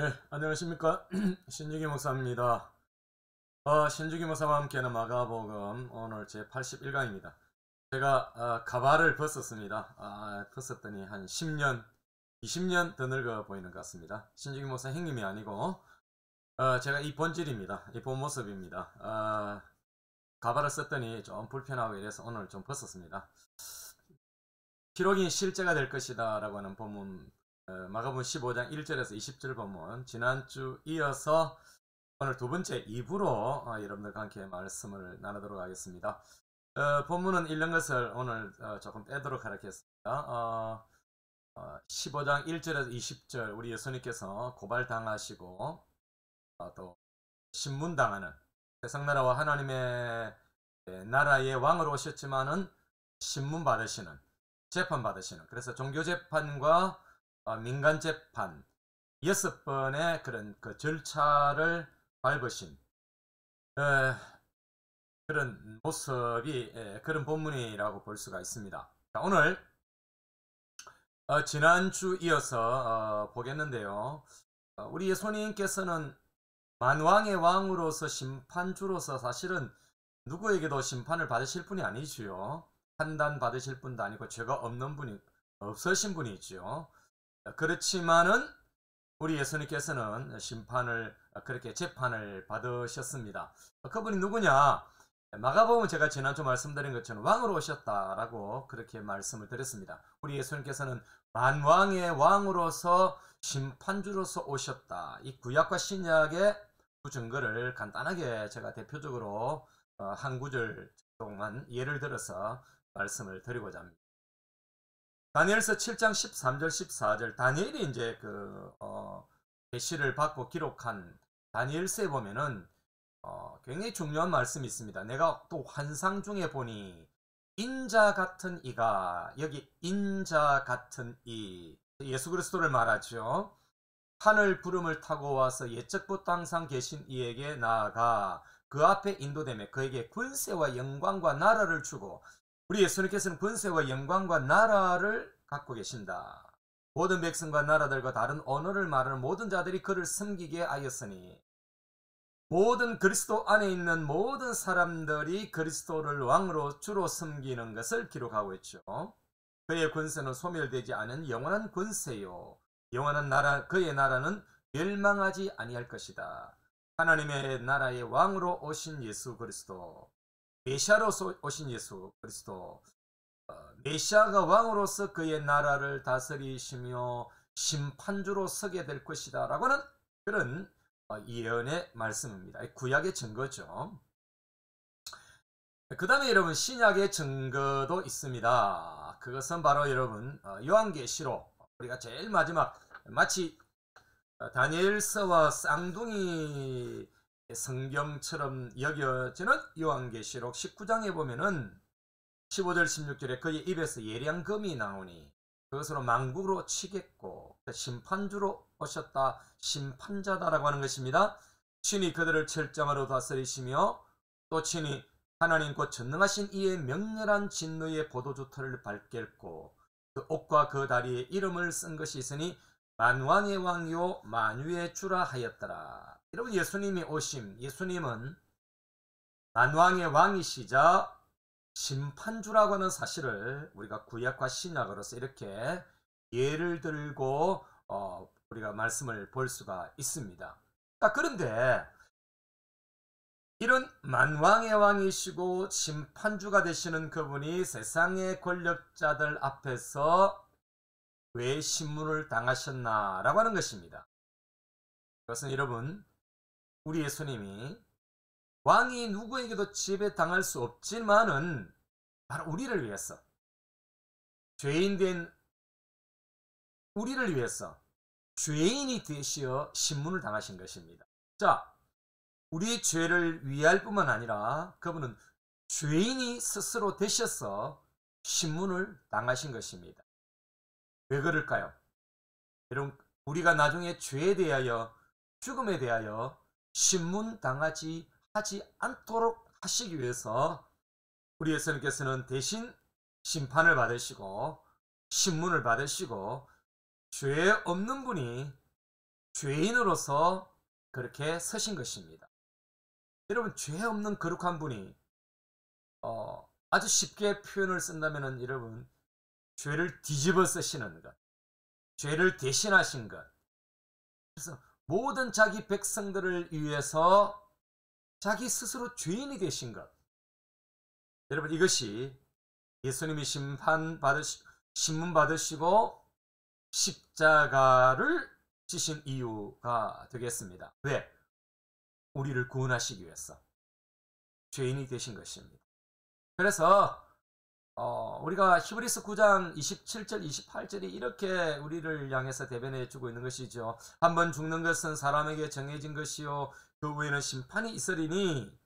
네, 안녕하십니까. 신주기 목사입니다. 신주기 목사와 함께하는 마가복음 오늘 제 81강입니다. 제가 가발을 벗었습니다. 벗었더니 한 10년, 20년 더 늙어 보이는 것 같습니다. 신주기 목사 형님이 아니고 제가 이 본질입니다. 이 본 모습입니다. 가발을 썼더니 좀 불편하고 이래서 오늘 좀 벗었습니다. 기록이 실제가 될 것이다 라고 하는 본문, 마가복음 15장 1절에서 20절 본문, 지난주 이어서 오늘 두 번째 2부로 여러분들과 함께 말씀을 나누도록 하겠습니다. 본문은 읽는 것을 오늘 조금 빼도록 하겠습니다. 15장 1절에서 20절 우리 예수님께서 고발당하시고 또 신문당하는, 세상나라와 하나님의 나라의 왕으로 오셨지만은 신문받으시는, 재판받으시는, 그래서 종교재판과 민간재판 6번의 그런 그 절차를 밟으신 그런 모습이, 그런 본문이라고 볼 수가 있습니다. 자, 오늘 지난주 이어서 보겠는데요. 우리 예수님께서는 만왕의 왕으로서 심판주로서 사실은 누구에게도 심판을 받으실 분이 아니지요. 판단 받으실 분도 아니고 죄가 없는 분이, 없으신 분이지요. 그렇지만은 우리 예수님께서는 심판을, 그렇게 재판을 받으셨습니다. 그분이 누구냐? 마가복음은 제가 지난주 말씀드린 것처럼 왕으로 오셨다라고 그렇게 말씀을 드렸습니다. 우리 예수님께서는 만왕의 왕으로서 심판주로서 오셨다. 이 구약과 신약의 두 증거를 간단하게 제가 대표적으로 한 구절 동안 예를 들어서 말씀을 드리고자 합니다. 다니엘서 7장 13절 14절, 다니엘이 이제 계시를 받고 기록한 다니엘서에 보면은 굉장히 중요한 말씀이 있습니다. 내가 또 환상 중에 보니 인자 같은 이가, 여기 인자 같은 이, 예수 그리스도를 말하죠. 하늘 구름을 타고 와서 옛적부터 항상 계신 이에게 나아가 그 앞에 인도되며 그에게 권세와 영광과 나라를 주고, 우리 예수님께서는 권세와 영광과 나라를 갖고 계신다. 모든 백성과 나라들과 다른 언어를 말하는 모든 자들이 그를 섬기게 하였으니, 모든 그리스도 안에 있는 모든 사람들이 그리스도를 왕으로 주로 섬기는 것을 기록하고 있죠. 그의 권세는 소멸되지 않은 영원한 권세요, 영원한 나라, 그의 나라는 멸망하지 아니할 것이다. 하나님의 나라의 왕으로 오신 예수 그리스도, 메시아로 오신 예수 그리스도, 메시아가 왕으로서 그의 나라를 다스리시며 심판주로 서게 될 것이다 라고 하는 그런 예언의 말씀입니다. 구약의 증거죠. 그 다음에 여러분, 신약의 증거도 있습니다. 그것은 바로 여러분 요한계시록, 우리가 제일 마지막, 마치 다니엘서와 쌍둥이 성경처럼 여겨지는 요한계시록 19장에 보면은 15절 16절에 그의 입에서 예량금이 나오니 그것으로 만국으로 치겠고, 심판주로 오셨다, 심판자다라고 하는 것입니다. 친히 그들을 철장으로 다스리시며 또 친히 하나님 곧 전능하신 이의 명렬한 진노의 보도주터를 밝겠고, 그 옥과 그 다리에 이름을 쓴 것이 있으니 만왕의 왕이요 만유의 주라 하였더라. 여러분, 예수님이 오심, 예수님은 만왕의 왕이시자 심판주라고 하는 사실을 우리가 구약과 신약으로서 이렇게 예를 들고 우리가 말씀을 볼 수가 있습니다. 그런데 이런 만왕의 왕이시고 심판주가 되시는 그분이 세상의 권력자들 앞에서 왜 신문을 당하셨나 라고 하는 것입니다. 그것은 여러분, 우리 예수님이 왕이 누구에게도 지배당할 수 없지만은 바로 우리를 위해서, 죄인된 우리를 위해서 죄인이 되시어 신문을 당하신 것입니다. 자, 우리 죄를 위할 뿐만 아니라 그분은 죄인이 스스로 되셔서 신문을 당하신 것입니다. 왜 그럴까요? 여러분, 우리가 나중에 죄에 대하여, 죽음에 대하여 신문 당하지 하지 않도록 하시기 위해서 우리 예수님께서는 대신 심판을 받으시고 신문을 받으시고, 죄 없는 분이 죄인으로서 그렇게 서신 것입니다. 여러분, 죄 없는 거룩한 분이 아주 쉽게 표현을 쓴다면은 여러분, 죄를 뒤집어 쓰시는 것, 죄를 대신하신 것. 그래서 모든 자기 백성들을 위해서 자기 스스로 죄인이 되신 것. 여러분, 이것이 예수님이 신문 받으시고 십자가를 지신 이유가 되겠습니다. 왜? 우리를 구원하시기 위해서 죄인이 되신 것입니다. 그래서 우리가 히브리서 9장 27절 28절이 이렇게 우리를 향해서 대변해 주고 있는 것이죠. 한번 죽는 것은 사람에게 정해진 것이요 그 후에는 심판이 있으리니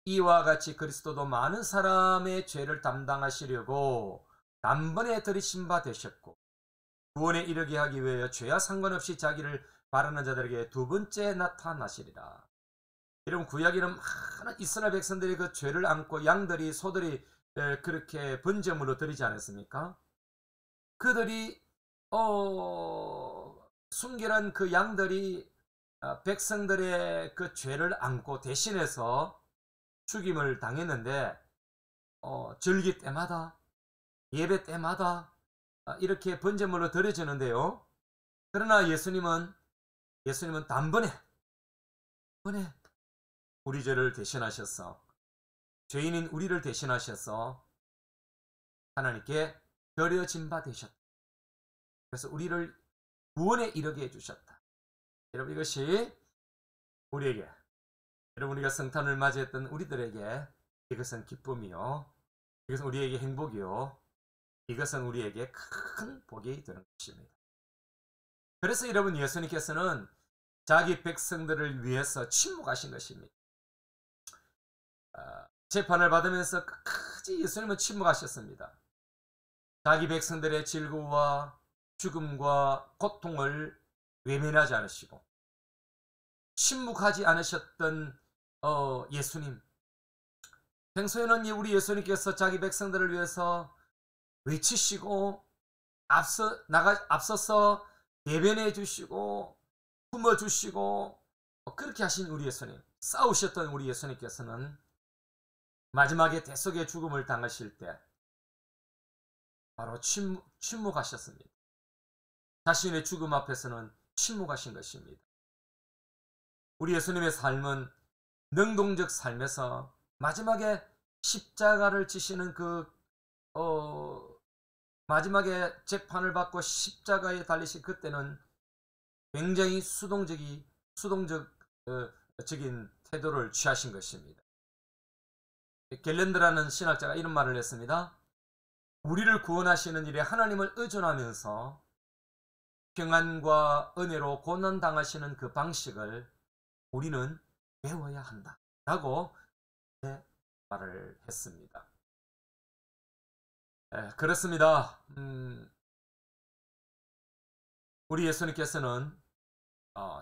이와 같이 그리스도도 많은 사람의 죄를 담당하시려고 단번에 들이신 바 되셨고 구원에 이르게 하기 위하여 죄와 상관없이 자기를 바라는 자들에게 두 번째 나타나시리라. 여러분, 구약에는 많은 이스라엘 백성들이 그 죄를 안고 양들이 소들이 그렇게 번제물로 드리지 않았습니까? 그들이 순결한 그 양들이 백성들의 그 죄를 안고 대신해서 죽임을 당했는데 절기 때마다 예배 때마다 이렇게 번제물로 드려지는데요. 그러나 예수님은 단번에 우리 죄를 대신하셔서 죄인인 우리를 대신하셔서 하나님께 드려진 바 되셨다. 그래서 우리를 구원에 이르게 해주셨다. 여러분, 이것이 우리에게, 여러분, 우리가 성탄을 맞이했던 우리들에게 이것은 기쁨이요, 이것은 우리에게 행복이요, 이것은 우리에게 큰 복이 되는 것입니다. 그래서 여러분, 예수님께서는 자기 백성들을 위해서 침묵하신 것입니다. 재판을 받으면서 끝까지 예수님은 침묵하셨습니다. 자기 백성들의 질고와 죽음과 고통을 외면하지 않으시고 침묵하지 않으셨던 예수님. 평소에는 우리 예수님께서 자기 백성들을 위해서 외치시고 앞서서 대변해 주시고 품어 주시고 그렇게 하신 우리 예수님, 싸우셨던 우리 예수님께서는 마지막에 대속의 죽음을 당하실 때 바로 침묵하셨습니다. 자신의 죽음 앞에서는 침묵하신 것입니다. 우리 예수님의 삶은 능동적 삶에서 마지막에 십자가를 지시는 마지막에 재판을 받고 십자가에 달리신 그때는 굉장히 수동적인 태도를 취하신 것입니다. 갤랜드라는 신학자가 이런 말을 했습니다. 우리를 구원하시는 일에 하나님을 의존하면서 평안과 은혜로 고난당하시는 그 방식을 우리는 배워야 한다 라고 말을 했습니다. 그렇습니다. 우리 예수님께서는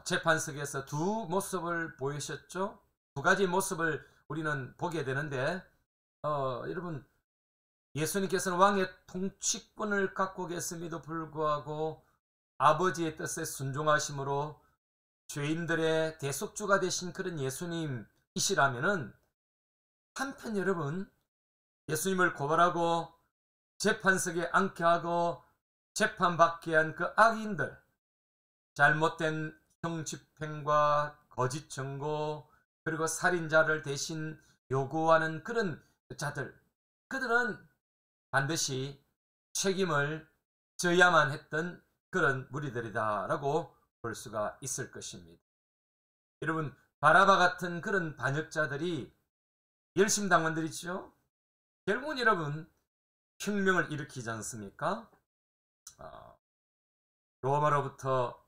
재판석에서 두 모습을 보이셨죠. 두 가지 모습을 우리는 보게 되는데 여러분, 예수님께서는 왕의 통치권을 갖고 계심에도 불구하고 아버지의 뜻에 순종하심으로 죄인들의 대속주가 되신 그런 예수님이시라면은, 한편 여러분, 예수님을 고발하고 재판석에 앉게 하고 재판받게 한 그 악인들, 잘못된 형집행과 거짓 증거 그리고 살인자를 대신 요구하는 그런 자들, 그들은 반드시 책임을 져야만 했던 그런 무리들이다 라고 볼 수가 있을 것입니다. 여러분, 바라바 같은 그런 반역자들이 열심당원들이죠. 결국은 여러분, 혁명을 일으키지 않습니까? 로마로부터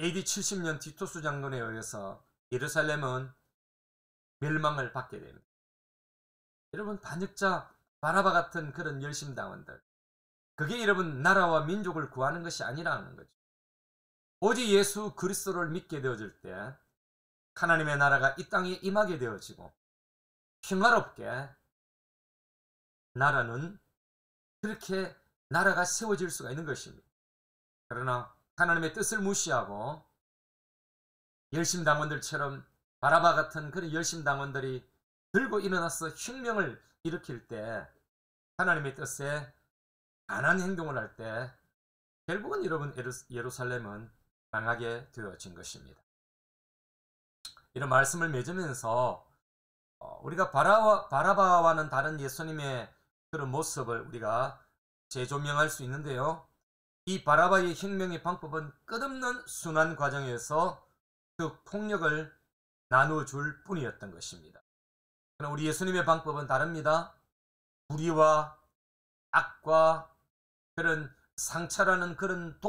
AD 70년 티토스 장군에 의해서 예루살렘은 멸망을 받게 됩니다. 여러분, 반역자 바라바 같은 그런 열심당원들, 그게 여러분 나라와 민족을 구하는 것이 아니라는 거죠. 오직 예수 그리스도를 믿게 되어질 때 하나님의 나라가 이 땅에 임하게 되어지고 평화롭게 나라가 세워질 수가 있는 것입니다. 그러나 하나님의 뜻을 무시하고 열심당원들처럼 바라바 같은 그런 열심당원들이 들고 일어나서 혁명을 일으킬 때, 하나님의 뜻에 반한 행동을 할 때 결국은 여러분 예루살렘은 망하게 되어진 것입니다. 이런 말씀을 맺으면서 우리가 바라바와는 다른 예수님의 그런 모습을 우리가 재조명할 수 있는데요. 이 바라바의 혁명의 방법은 끝없는 순환 과정에서 그 폭력을 나누어줄 뿐이었던 것입니다. 그러나 우리 예수님의 방법은 다릅니다. 불의와 악과 그런 상처라는 그런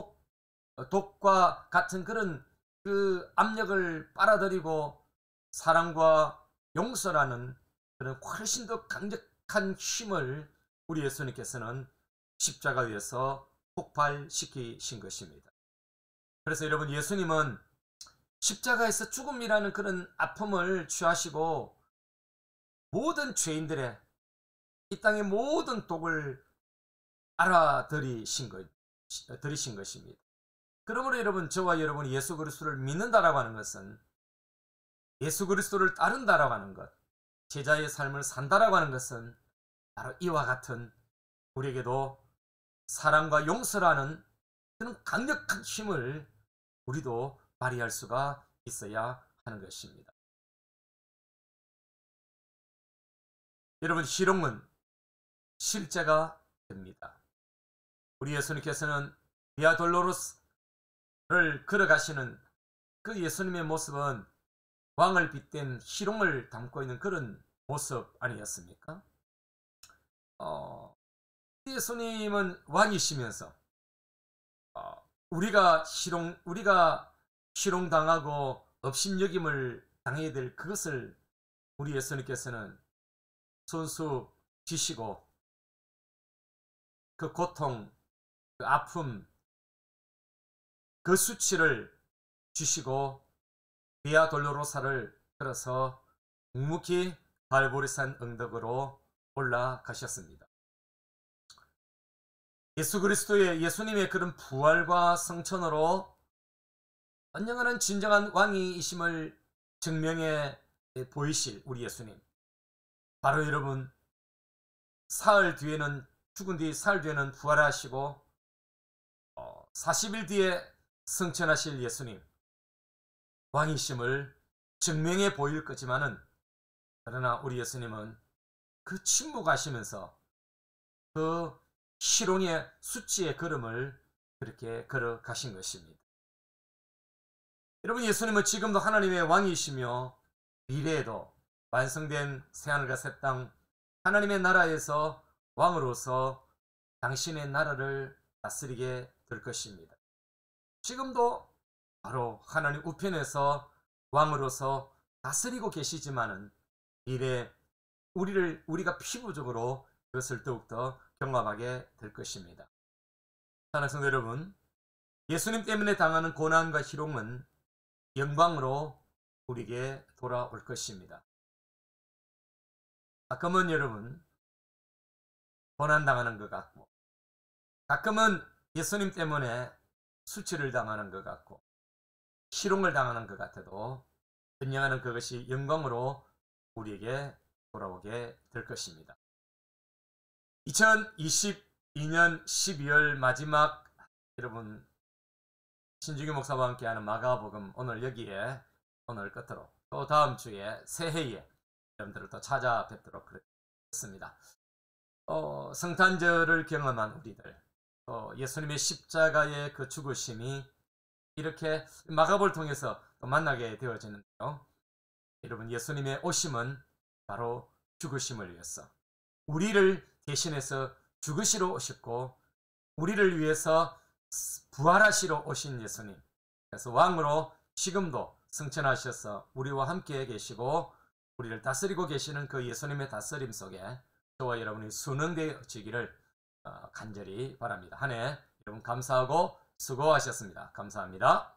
독과 같은 그런 그 압력을 빨아들이고 사랑과 용서라는 그런 훨씬 더 강력한 힘을 우리 예수님께서는 십자가 위에서 폭발시키신 것입니다. 그래서 여러분, 예수님은 십자가에서 죽음이라는 그런 아픔을 취하시고 모든 죄인들의, 이 땅의 모든 독을 알아들이신 것입니다. 그러므로 여러분, 저와 여러분이 예수 그리스도를 믿는다라고 하는 것은, 예수 그리스도를 따른다라고 하는 것, 제자의 삶을 산다라고 하는 것은 바로 이와 같은 우리에게도 사랑과 용서라는 그런 강력한 힘을 우리도 발휘할 수가 있어야 하는 것입니다. 여러분, 희롱은 실제가 됩니다. 우리 예수님께서는 비아 돌로로스를 걸어가시는 그 예수님의 모습은 왕을 빗댄 희롱을 담고 있는 그런 모습 아니었습니까? 예수님은 왕이시면서 우리가 희롱당하고 업신여김을 당해야 될 그것을 우리 예수님께서는 손수 지시고 그 고통, 그 아픔, 그 수치를 주시고 비아 돌로로사를 걸어서 묵묵히 갈보리산 언덕으로 올라가셨습니다. 예수 그리스도의, 예수님의 그런 부활과 성천으로 언젠가는 진정한 왕이심을 증명해 보이실 우리 예수님, 바로 여러분, 죽은 뒤 사흘 뒤에는 부활하시고 40일 뒤에 승천하실 예수님, 왕이심을 증명해 보일 거지만은, 그러나 우리 예수님은 그 침묵하시면서 그 희롱의 수치의 걸음을 그렇게 걸어가신 것입니다. 여러분, 예수님은 지금도 하나님의 왕이시며 미래에도 완성된 새하늘과 새 땅 하나님의 나라에서 왕으로서 당신의 나라를 다스리게 될 것입니다. 지금도 바로 하나님 우편에서 왕으로서 다스리고 계시지만은 미래 우리가 피부적으로 그것을 더욱더 경험하게 될 것입니다. 사랑하는 성도 여러분, 예수님 때문에 당하는 고난과 희롱은 영광으로 우리에게 돌아올 것입니다. 가끔은 여러분, 고난당하는 것 같고, 가끔은 예수님 때문에 수치를 당하는 것 같고, 희롱을 당하는 것 같아도 언젠가는 그것이 영광으로 우리에게 돌아오게 될 것입니다. 2022년 12월 마지막, 여러분, 신중규 목사와 함께하는 마가복음, 오늘 여기에 오늘 끝으로 또 다음 주에 새해에 여러분들을 또 찾아뵙도록 하겠습니다. 성탄절을 경험한 우리들, 예수님의 십자가의 그 죽으심이 이렇게 마가복음을 통해서 또 만나게 되어지는데요. 여러분, 예수님의 오심은 바로 죽으심을 위해서, 우리를 대신해서 죽으시러 오셨고 우리를 위해서 부활하시러 오신 예수님, 그래서 왕으로 지금도 승천하셔서 우리와 함께 계시고 우리를 다스리고 계시는 그 예수님의 다스림 속에 저와 여러분이 순응되어지기를 간절히 바랍니다. 한 해 여러분 감사하고 수고하셨습니다. 감사합니다.